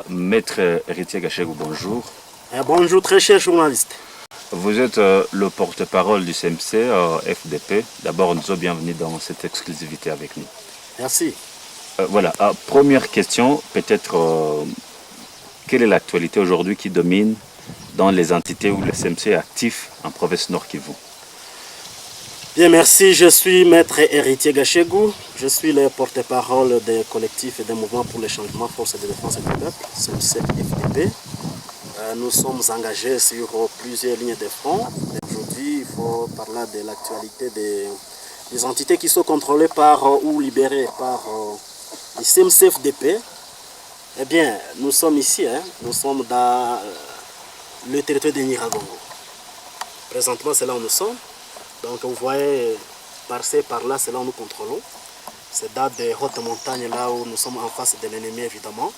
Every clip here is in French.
Maître Héritier Gachegou, bonjour. Bonjour très cher journaliste. Vous êtes le porte-parole du CMC FDP. D'abord, nous sommes bienvenus dans cette exclusivité avec nous. Merci. Voilà, première question, peut-être quelle est l'actualité aujourd'hui qui domine dans les entités où le CMC est actif en province Nord Kivu? Bien, merci. Je suis Maître Héritier Gachegou. Je suis le porte-parole des collectifs et des mouvements pour le changement Force de défense du peuple, CMC FDP. Nous sommes engagés sur plusieurs lignes de front. Aujourd'hui, il faut parler de l'actualité des entités qui sont contrôlées par ou libérées par le CMC FDP. Eh bien, nous sommes ici, nous sommes dans le territoire de Nyiragongo. Présentement, c'est là où nous sommes. Donc, vous voyez, par-ci, par-là, c'est là où nous contrôlons. C'est dans des hautes montagnes, là où nous sommes en face de l'ennemi, évidemment.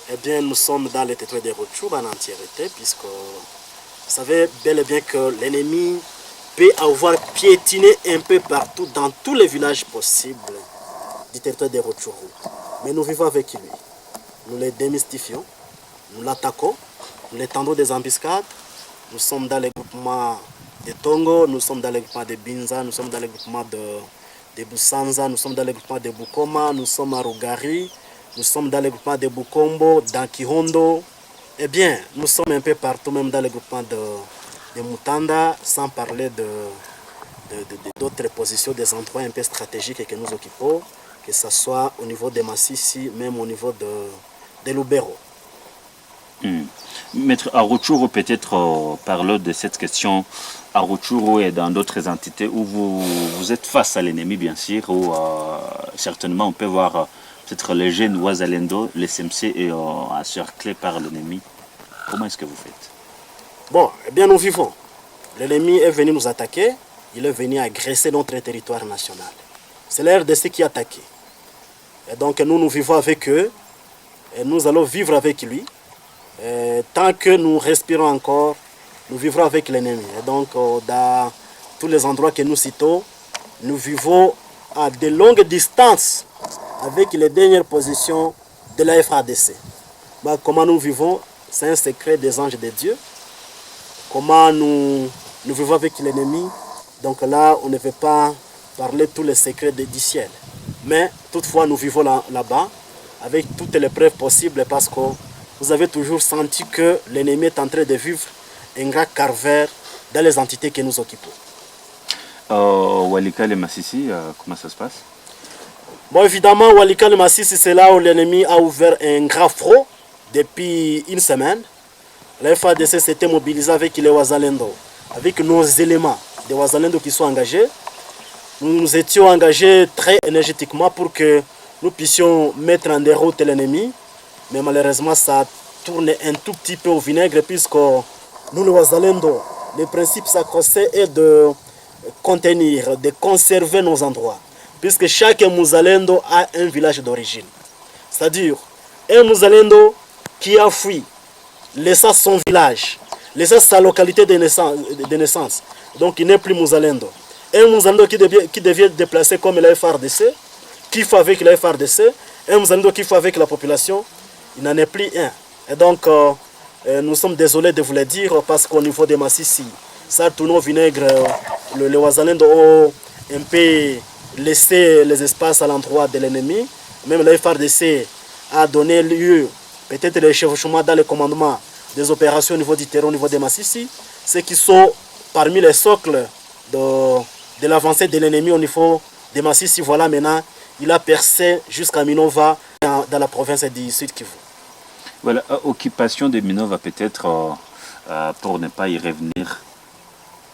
Eh bien, nous sommes dans le territoire de Rutshuru en entièreté, puisque vous savez bel et bien que l'ennemi peut avoir piétiné un peu partout, dans tous les villages possibles du territoire de Rutshuru. Mais nous vivons avec lui. Nous les démystifions, nous l'attaquons, nous les tendons des embuscades. Nous sommes dans les groupements de Tongo, nous sommes dans les groupements de Binza, nous sommes dans les groupements de Busanza, nous sommes dans les groupements de Bukoma, nous sommes à Rugari, nous sommes dans les groupements de Bukombo, d'Ankihondo. Eh bien, nous sommes un peu partout, même dans les groupements de Mutanda, sans parler d'autres positions, des endroits un peu stratégiques que nous occupons, que ce soit au niveau de Massissi, même au niveau de Lubero. Maître, à Rutshuru, peut-être parlons de cette question à Rutshuru et dans d'autres entités où vous êtes face à l'ennemi, bien sûr, où certainement on peut voir peut-être les jeunes Ouazalendo, les CMC est encerclé par l'ennemi. Comment est-ce que vous faites? Bon, eh bien nous vivons. L'ennemi est venu nous attaquer, il est venu agresser notre territoire national. C'est la RDC qui a attaqué. Et donc nous vivons avec eux, et nous allons vivre avec lui. Et tant que nous respirons encore, nous vivrons avec l'ennemi. Et donc dans tous les endroits que nous citons, nous vivons à de longues distances avec les dernières positions de la FADC. Bah, comment nous vivons, c'est un secret des anges de Dieu. Comment nous vivons avec l'ennemi, donc là, on ne veut pas parler tous les secrets du ciel. Mais toutefois, nous vivons là-bas avec toutes les preuves possibles parce que vous avez toujours senti que l'ennemi est en train de vivre un grand calvaire dans les entités que nous occupons. Walikale Massissi, comment ça se passe? Bon, évidemment, Walikale Massissi, c'est là où l'ennemi a ouvert un grand front depuis une semaine. La FADC s'était mobilisée avec les Ouazalendo, avec nos éléments des Ouazalendo qui sont engagés. Nous nous étions engagés très énergétiquement pour que nous puissions mettre en déroute l'ennemi. Mais malheureusement, ça tourne un tout petit peu au vinaigre puisque nous, les Ouazalendo, le principe sacré est de contenir, de conserver nos endroits. Puisque chaque Mouzalendo a un village d'origine. C'est-à-dire, un Mouzalendo qui a fui, laissant son village, laissant sa localité de naissance. Donc il n'est plus Mouzalendo. Un Mouzalendo qui devient déplacé comme la FARDC, qui fait avec la FARDC, un Mouzalendo qui fait avec la population, il n'en est plus un. Et donc, nous sommes désolés de vous le dire parce qu'au niveau de Massissi, ça tourne au vinaigre, les Ouazalendo ont un peu laissé les espaces à l'endroit de l'ennemi. Même la FARDC a donné lieu, peut-être les chevauchements dans le commandement des opérations au niveau du terrain, au niveau de Massissi, ceux qui sont parmi les socles de l'avancée de l'ennemi au niveau de Massissi. Voilà, maintenant, il a percé jusqu'à Minova dans la province du Sud Kivu. Voilà, occupation de Minova peut-être, pour ne pas y revenir.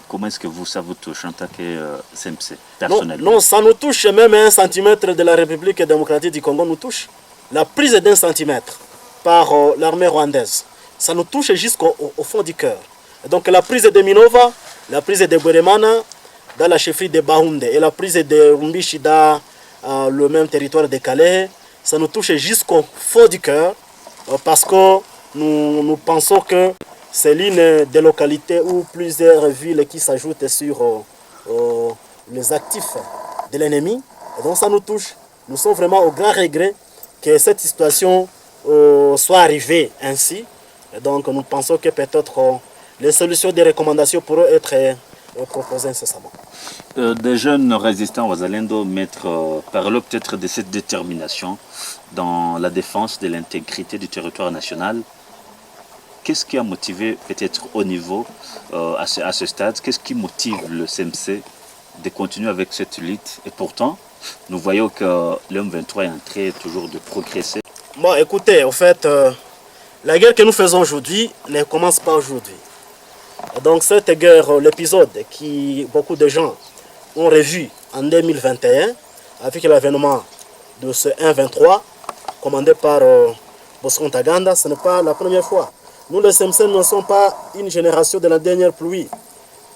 Comment est-ce que ça vous touche en tant que CMC, personnellement? Non, ça nous touche, même 1 centimètre de la République démocratique du Congo nous touche. La prise d'1 centimètre par l'armée rwandaise, ça nous touche jusqu'au fond du cœur. Donc la prise de Minova, la prise de Bweremana dans la chefferie de Baounde et la prise de Rumbishi dans le même territoire de Calais, ça nous touche jusqu'au fond du cœur parce que nous pensons que c'est l'une des localités où plusieurs villes qui s'ajoutent sur les actifs de l'ennemi. Et donc ça nous touche. Nous sommes vraiment au grand regret que cette situation soit arrivé ainsi. Et donc nous pensons que peut-être les solutions des recommandations pourront être proposées incessamment. Des jeunes résistants Wazalendo parlent peut-être de cette détermination dans la défense de l'intégrité du territoire national. Qu'est-ce qui a motivé peut-être au niveau, à ce stade, qu'est-ce qui motive le CMC de continuer avec cette lutte? Et pourtant, nous voyons que l'M23 est en train toujours de progresser. Bon, écoutez, en fait, la guerre que nous faisons aujourd'hui ne commence pas aujourd'hui. Donc cette guerre, l'épisode qui beaucoup de gens ont revu en 2021, avec l'avènement de ce 1-23, commandé par Bosco Ntaganda, ce n'est pas la première fois. Nous, les CMC, ne sommes pas une génération de la dernière pluie.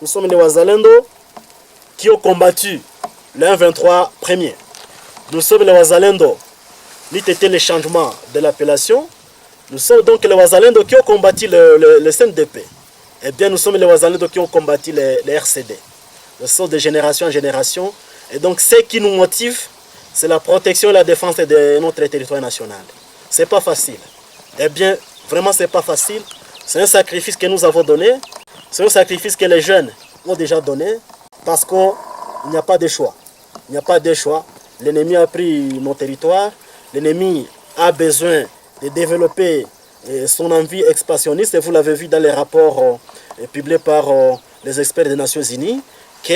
Nous sommes les Wazalendo qui ont combattu le 1-23 premier. Nous sommes les Wazalendo, n'était le changement de l'appellation. Nous sommes donc les Wazalendo qui ont combattu le CNDP. Eh bien, nous sommes les Wazalendo qui ont combattu les RCD. Nous sommes de génération en génération. Et donc, ce qui nous motive, c'est la protection et la défense de notre territoire national. Ce n'est pas facile. Eh bien, vraiment, ce n'est pas facile. C'est un sacrifice que nous avons donné. C'est un sacrifice que les jeunes ont déjà donné. Parce qu'il n'y a pas de choix. Il n'y a pas de choix. L'ennemi a pris nos territoires. L'ennemi a besoin de développer son envie expansionniste. Et vous l'avez vu dans les rapports publiés par les experts des Nations Unies, que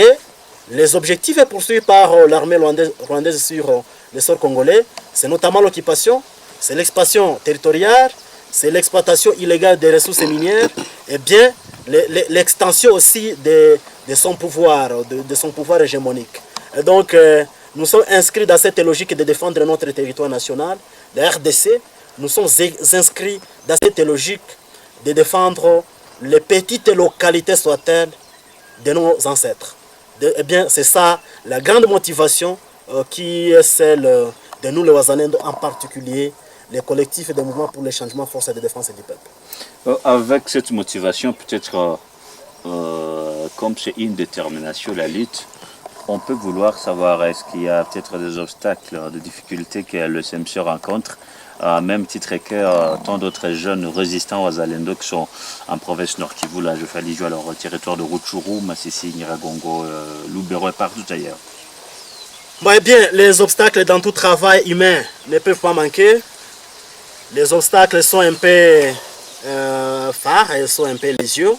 les objectifs poursuivis par l'armée rwandaise sur le sol congolais, c'est notamment l'occupation, c'est l'expansion territoriale, c'est l'exploitation illégale des ressources minières, et bien l'extension aussi de son pouvoir hégémonique. Et donc, nous sommes inscrits dans cette logique de défendre notre territoire national, la RDC. Nous sommes inscrits dans cette logique de défendre les petites localités soient-elles de nos ancêtres. Eh bien, c'est ça la grande motivation qui est celle de nous, les Wazalendo, en particulier les collectifs et des mouvements pour le changement, force de défense et du peuple. Avec cette motivation, peut-être comme c'est une détermination, la lutte, on peut vouloir savoir est-ce qu'il y a peut-être des obstacles, des difficultés que le CMC rencontre, même titre que tant d'autres jeunes résistants Wazalendo qui sont en province Nord Kivu, là je fais allusion à leur territoire de Rutshuru, Masisi, Nyiragongo, Lubero et partout ailleurs. Bon, eh bien, les obstacles dans tout travail humain ne peuvent pas manquer. Les obstacles sont un peu phares, ils sont un peu légieux,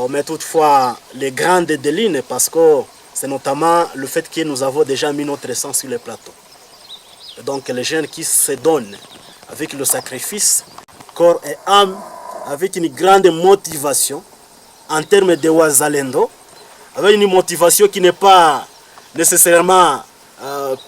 mais toutefois les grandes délignes parce que c'est notamment le fait que nous avons déjà mis notre sang sur le plateau. Et donc les jeunes qui se donnent avec le sacrifice, corps et âme, avec une grande motivation en termes de Wazalendo, avec une motivation qui n'est pas nécessairement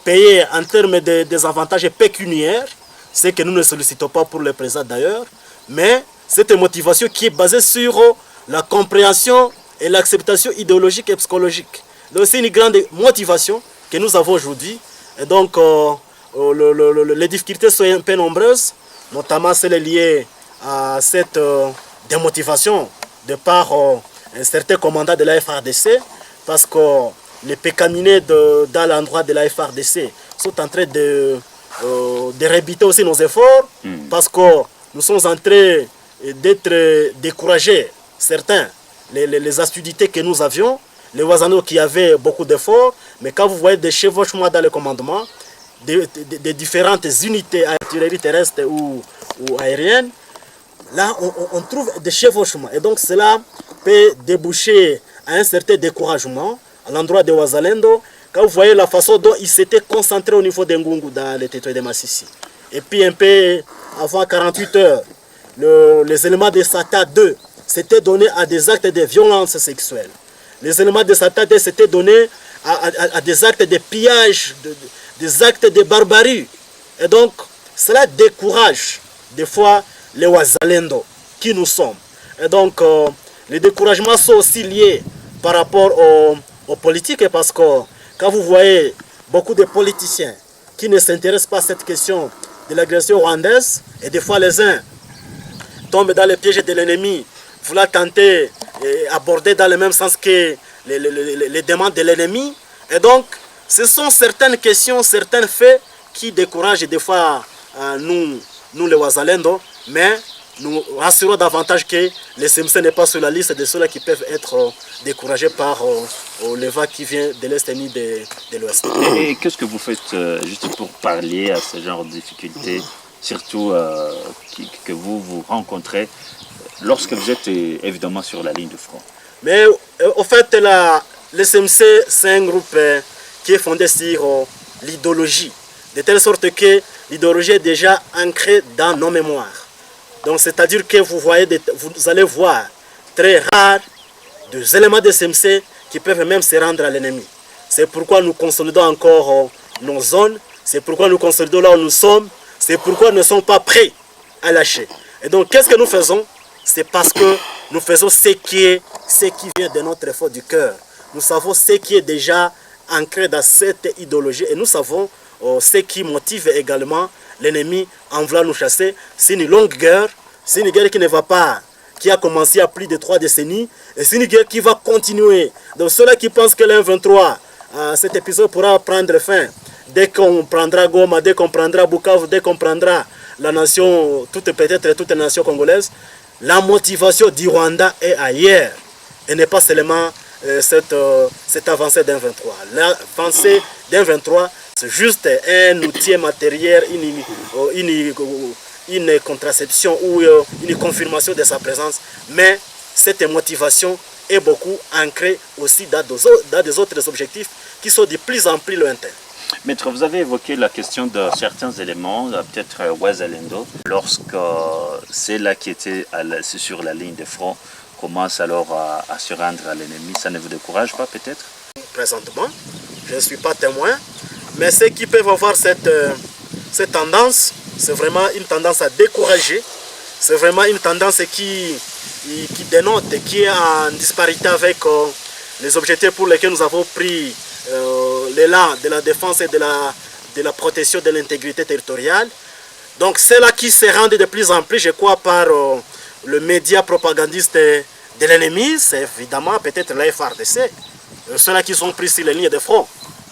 payée en termes des avantages pécuniaires, ce que nous ne sollicitons pas pour le présent d'ailleurs, mais cette motivation qui est basée sur la compréhension et l'acceptation idéologique et psychologique. Donc c'est une grande motivation que nous avons aujourd'hui. Et donc les difficultés sont un peu nombreuses, notamment celles liées à cette démotivation de par un certain commandant de la FRDC, parce que les pécaninés dans l'endroit de la FRDC sont en train de rébiter aussi nos efforts, parce que nous sommes en train d'être découragés, certains, les assiduités que nous avions, les Wazalendo qui avaient beaucoup d'efforts, mais quand vous voyez des chevauchements dans le commandement, des différentes unités artillerie terrestre ou aérienne, là on trouve des chevauchements. Et donc cela peut déboucher à un certain découragement à l'endroit des Wazalendo, quand vous voyez la façon dont ils s'étaient concentrés au niveau de Ngungu dans le territoire de Masisi. Et puis un peu avant 48 heures, les éléments de Sata 2 s'étaient donnés à des actes de violence sexuelle. Les éléments de Sata 2 s'étaient donnés à des actes de pillage, des actes de barbarie. Et donc, cela décourage des fois les Wazalendo qui nous sommes. Et donc, les découragements sont aussi liés par rapport aux politiques, parce que quand vous voyez beaucoup de politiciens qui ne s'intéressent pas à cette question de l'agression rwandaise, et des fois les uns tombent dans le piège de l'ennemi, vouloir tenter et aborder dans le même sens que les demandes de l'ennemi. Et donc, ce sont certaines questions, certains faits qui découragent des fois nous, nous les Wazalendo, mais nous rassurons davantage que le SMC n'est pas sur la liste de ceux-là qui peuvent être découragés par le vent qui vient de l'Est ni de l'Ouest. Et qu'est-ce que vous faites juste pour pallier à ce genre de difficultés, surtout que vous rencontrez lorsque vous êtes évidemment sur la ligne de front? Mais au fait, le SMC, c'est un groupe qui est fondé sur l'idéologie, de telle sorte que l'idéologie est déjà ancrée dans nos mémoires. Donc c'est-à-dire que vous allez voir très rare des éléments de SMC qui peuvent même se rendre à l'ennemi. C'est pourquoi nous consolidons encore nos zones, c'est pourquoi nous consolidons là où nous sommes, c'est pourquoi nous ne sommes pas prêts à lâcher. Et donc qu'est-ce que nous faisons? C'est parce que nous faisons ce qui vient de notre effort du cœur. Nous savons ce qui est déjà ancré dans cette idéologie et nous savons ce qui motive également l'ennemi en voulant nous chasser. C'est une longue guerre, c'est une guerre qui ne va pas, qui a commencé à plus de 3 décennies, et c'est une guerre qui va continuer. Donc ceux-là qui pensent que l'M23, cet épisode pourra prendre fin, dès qu'on prendra Goma, dès qu'on prendra Bukavu, dès qu'on prendra la nation, peut-être toute la nation congolaise, la motivation du Rwanda est ailleurs, et n'est pas seulement cette avancée d'un 23. L'avancée d'un 23, c'est juste un outil matériel, une contraception ou une confirmation de sa présence. Mais cette motivation est beaucoup ancrée aussi dans des autres objectifs qui sont de plus en plus lointains. Maître, vous avez évoqué la question de certains éléments, peut-être Wazalendo, lorsque ceux-là qui étaient sur la ligne de front commencent alors à se rendre à l'ennemi. Ça ne vous décourage pas peut-être? Présentement, je ne suis pas témoin, mais ceux qui peuvent avoir cette tendance, c'est vraiment une tendance à décourager. C'est vraiment une tendance qui dénote, qui est en disparité avec les objectifs pour lesquels nous avons pris l'élan de la défense et de la protection de l'intégrité territoriale. Donc c'est là qui se rendent de plus en plus, je crois, par le média propagandiste de l'ennemi, c'est évidemment peut-être la FARDC, ceux-là qui sont pris sur les lignes de front.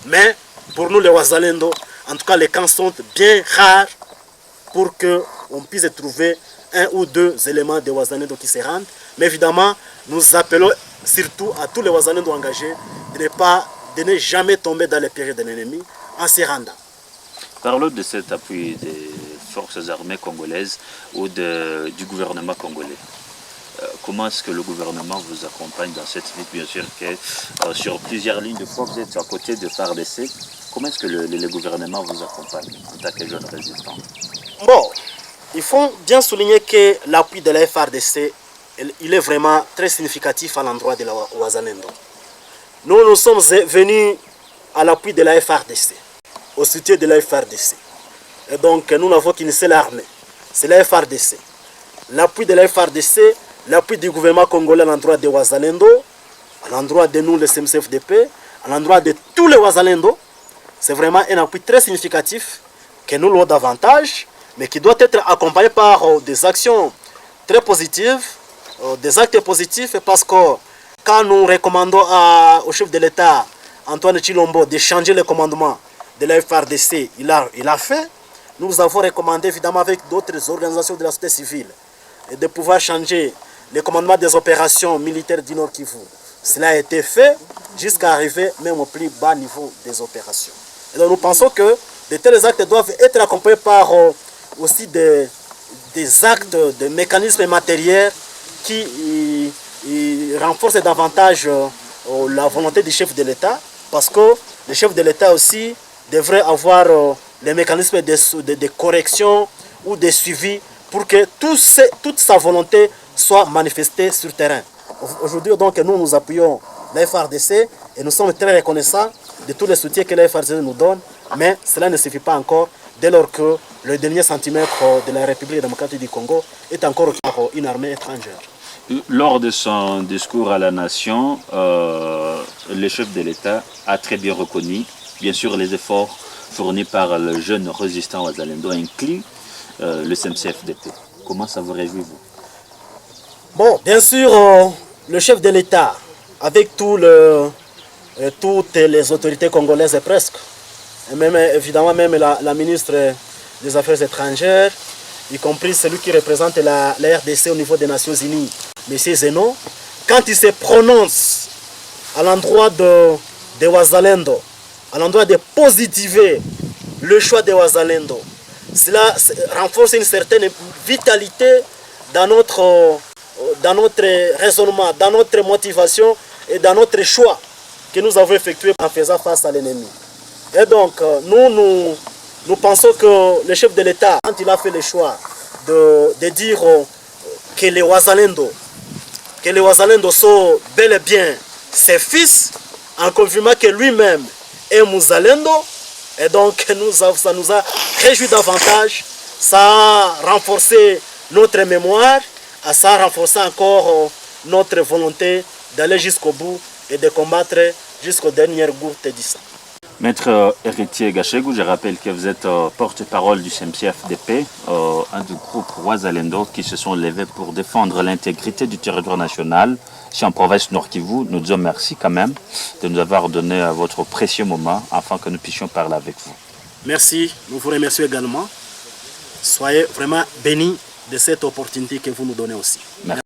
Mais pour nous les Wazalendo, en tout cas les camps sont bien rares pour qu'on puisse trouver un ou deux éléments de Wazalendo qui se rendent. Mais évidemment, nous appelons surtout à tous les Wazalendo engagés de ne jamais tomber dans les pièges de l'ennemi en se rendant. Parlons de cet appui des forces armées congolaises ou du gouvernement congolais. Comment est-ce que le gouvernement vous accompagne dans cette lutte? Bien sûr que sur plusieurs lignes de front, vous êtes à côté de FARDC. Comment est-ce que le gouvernement vous accompagne en tant que jeune résistant? Bon, il faut bien souligner que l'appui de la FARDC, il est vraiment très significatif à l'endroit de la Wazalendo. Nous sommes venus à l'appui de la FARDC, au soutien de la FARDC. Et donc, nous n'avons qu'une seule armée, c'est la FARDC. L'appui de la FARDC, l'appui du gouvernement congolais à l'endroit de Wazalendo, à l'endroit de nous, le CMCFDP, à l'endroit de tous les Wazalendo, c'est vraiment un appui très significatif que nous l'avons davantage, mais qui doit être accompagné par des actions très positives, des actes positifs, parce que quand nous recommandons au chef de l'État, Antoine Tshilombo, de changer le commandement de la FARDC, il a fait. Nous avons recommandé évidemment avec d'autres organisations de la société civile de pouvoir changer le commandement des opérations militaires du Nord Kivu. Cela a été fait jusqu'à arriver même au plus bas niveau des opérations. Et donc nous pensons que de tels actes doivent être accompagnés par aussi des actes, des mécanismes matériels qui renforcent davantage la volonté du chef de l'État, parce que le chef de l'État aussi devrait avoir les mécanismes de correction ou de suivi pour que toute sa volonté soit manifestée sur terrain. Aujourd'hui, donc, nous appuyons la FARDC et nous sommes très reconnaissants de tous les soutiens que la FARDC nous donne, mais cela ne suffit pas encore dès lors que le dernier centimètre de la République démocratique du Congo est encore une armée étrangère. Lors de son discours à la nation, le chef de l'État a très bien reconnu, bien sûr, les efforts fournis par le jeune résistant Wazalendo inclut le CMCFDP. Comment ça vous réjouit, vous? Bon, bien sûr, le chef de l'État, avec toutes les autorités congolaises presque, et même évidemment même la ministre des Affaires étrangères, y compris celui qui représente la RDC au niveau des Nations Unies, M. Zeno, quand il se prononce à l'endroit de Wazalendo, à l'endroit de positiver le choix de Wazalendo, cela renforce une certaine vitalité dans notre raisonnement, dans notre motivation et dans notre choix que nous avons effectué en faisant face à l'ennemi. Et donc, nous pensons que le chef de l'État, quand il a fait le choix de dire que les Wazalendo sont bel et bien ses fils, en confirmant que lui-même est Mouzalendo, et donc ça nous a réjoui davantage, ça a renforcé notre mémoire, ça a renforcé encore notre volonté d'aller jusqu'au bout et de combattre jusqu'aux dernières gouttes du sang. Maître Héritier Gachegou, je rappelle que vous êtes porte-parole du CMC-FDP, un du groupe Wazalendo qui se sont levés pour défendre l'intégrité du territoire national. Ici en province Nord Kivu, nous disons merci quand même de nous avoir donné votre précieux moment afin que nous puissions parler avec vous. Merci, nous vous remercions également. Soyez vraiment bénis de cette opportunité que vous nous donnez aussi. Merci.